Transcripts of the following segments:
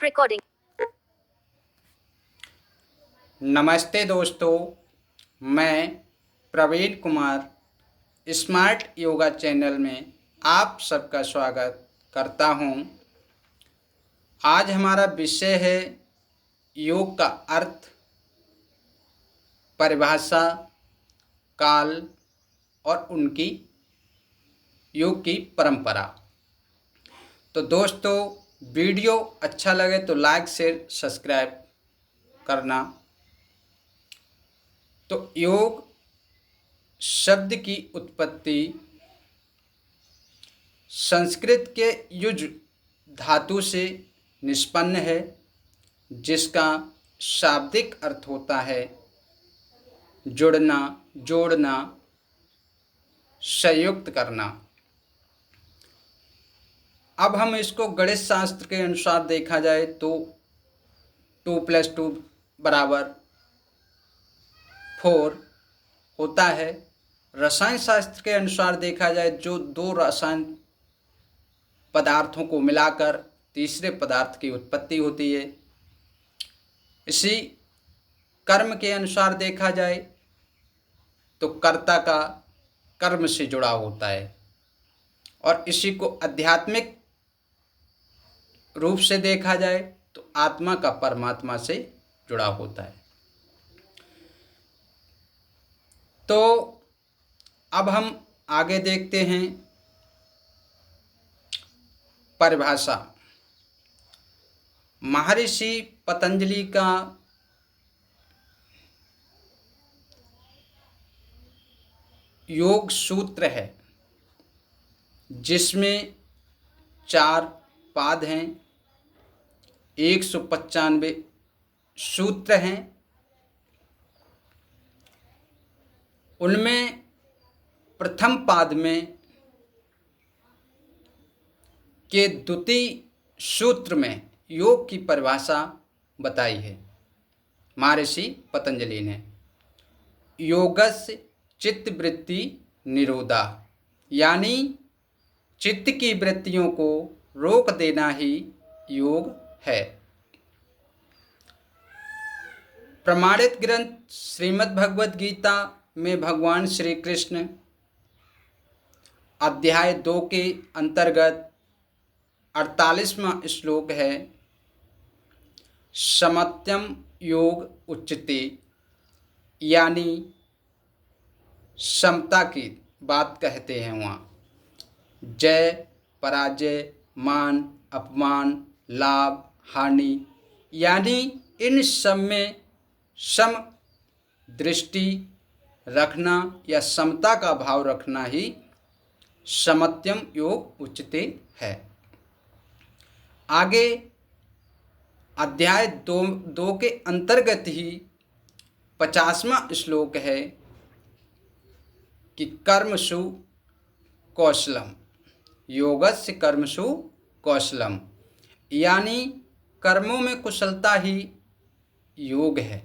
Recording. नमस्ते दोस्तों, मैं प्रवीण कुमार स्मार्ट योगा चैनल में आप सबका स्वागत करता हूं। आज हमारा विषय है योग का अर्थ, परिभाषा, काल और उनकी योग की परंपरा। तो दोस्तों, वीडियो अच्छा लगे तो लाइक शेयर सब्सक्राइब करना। तो योग शब्द की उत्पत्ति संस्कृत के युज धातु से निष्पन्न है, जिसका शाब्दिक अर्थ होता है जुड़ना, जोड़ना, संयुक्त करना। अब हम इसको गणित शास्त्र के अनुसार देखा जाए तो 2 + 2 = 4 होता है। रसायन शास्त्र के अनुसार देखा जाए जो दो रसायन पदार्थों को मिलाकर तीसरे पदार्थ की उत्पत्ति होती है। इसी कर्म के अनुसार देखा जाए तो कर्ता का कर्म से जुड़ा होता है, और इसी को आध्यात्मिक रूप से देखा जाए तो आत्मा का परमात्मा से जुड़ा होता है। तो अब हम आगे देखते हैं परिभाषा। महर्षि पतंजलि का योग सूत्र है, जिसमें 4 पाद हैं, 195 सूत्र हैं। उनमें प्रथम पाद में के द्वितीय सूत्र में योग की परिभाषा बताई है महर्षि पतंजलि ने। योगस्य चित्तवृत्ति निरोधा, यानी चित्त की वृत्तियों को रोक देना ही योग है। प्रमाणित ग्रंथ श्रीमद् भगवद गीता में भगवान श्री कृष्ण अध्याय 2 के अंतर्गत 48वां श्लोक है, समत्यम योग उच्यते, यानी समता की बात कहते हैं। वहाँ जय पराजय, मान अपमान, लाभ हानि, यानी इन सब में सम दृष्टि रखना या समता का भाव रखना ही समत्यम योग उच्यते है। आगे अध्याय 2 के अंतर्गत ही 50वां श्लोक है कि कर्मसु कौशलम, योगस्य कर्मसु कौशलम, यानी कर्मों में कुशलता ही योग है।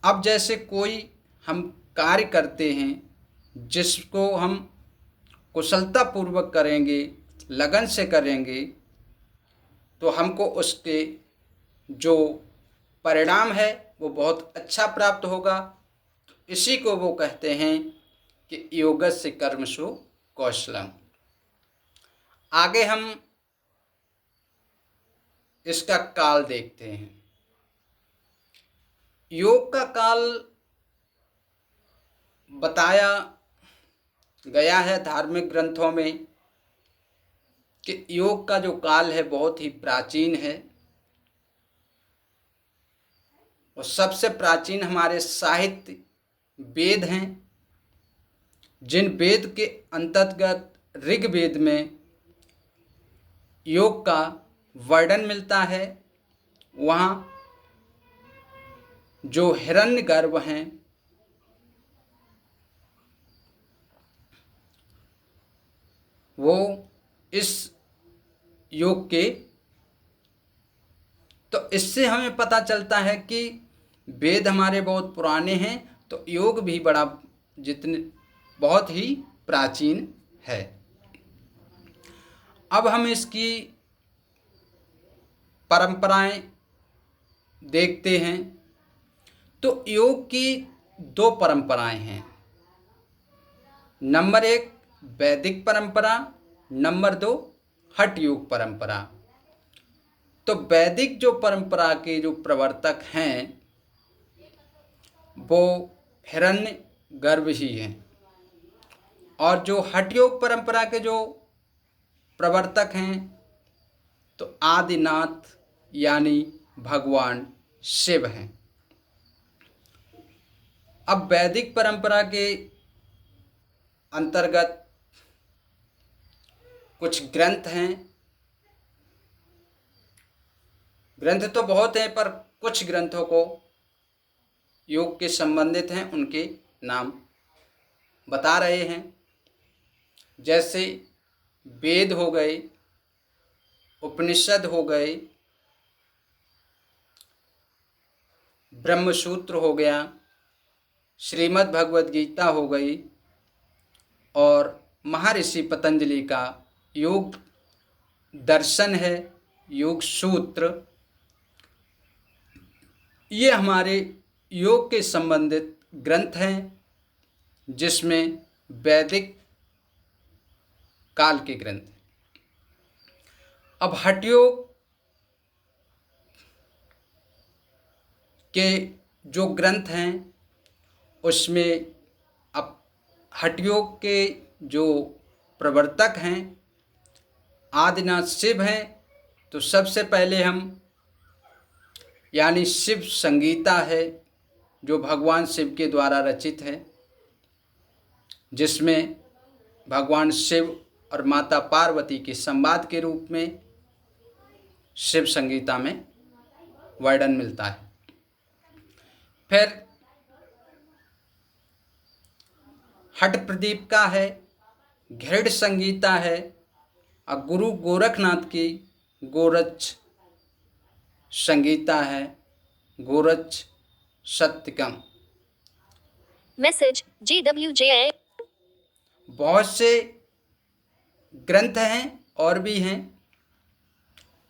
अब जैसे कोई हम कार्य करते हैं जिसको हम कुशलता पूर्वक करेंगे, लगन से करेंगे, तो हमको उसके जो परिणाम है वो बहुत अच्छा प्राप्त होगा। तो इसी को वो कहते हैं कि योगस्य कर्मसु कौशलम। आगे हम इसका काल देखते हैं। योग का काल बताया गया है धार्मिक ग्रंथों में कि योग का जो काल है बहुत ही प्राचीन है, और सबसे प्राचीन हमारे साहित्य वेद हैं, जिन वेद के अंतर्गत ऋग्वेद में योग का वर्णन मिलता है। वहाँ जो हिरण्यगर्भ हैं वो इस योग के, तो इससे हमें पता चलता है कि वेद हमारे बहुत पुराने हैं, तो योग भी बहुत ही प्राचीन है। अब हम इसकी परंपराएं देखते हैं तो योग की दो परंपराएं हैं। नंबर 1 वैदिक परंपरा, नंबर 2 हठ योग परंपरा। तो वैदिक जो परंपरा के जो प्रवर्तक हैं वो हिरण्यगर्भ ही हैं, और जो हठ योग परंपरा के जो प्रवर्तक हैं तो आदिनाथ यानी भगवान शिव हैं। अब वैदिक परंपरा के अंतर्गत कुछ ग्रंथ हैं, ग्रंथ तो बहुत हैं पर कुछ ग्रंथों को योग के संबंधित हैं उनके नाम बता रहे हैं। जैसे वेद हो गए, उपनिषद हो गए, ब्रह्मसूत्र हो गया, श्रीमद् भगवद गीता हो गई, और महर्षि पतंजलि का योग दर्शन है, योग सूत्र। ये हमारे योग के संबंधित ग्रंथ हैं जिसमें वैदिक काल के ग्रंथ हैं। अब हठ योग के जो ग्रंथ हैं उसमें अब हठ योग के जो प्रवर्तक हैं आदिनाथ शिव हैं। तो सबसे पहले हम यानी शिव संगीता है जो भगवान शिव के द्वारा रचित है, जिसमें भगवान शिव और माता पार्वती के संवाद के रूप में शिव संगीता में वर्णन मिलता है। फिर हठ प्रदीप का है, घृड संगीता है, और गुरु गोरखनाथ की गोरच संगीता है, गोरच सत्यकम। Message GWJA। बहुत से ग्रंथ हैं और भी हैं,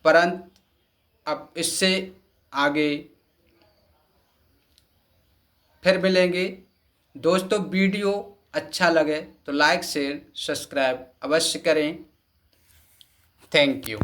परंतु अब इससे आगे फिर मिलेंगे। दोस्तों, वीडियो अच्छा लगे तो लाइक शेयर सब्सक्राइब अवश्य करें। Thank you.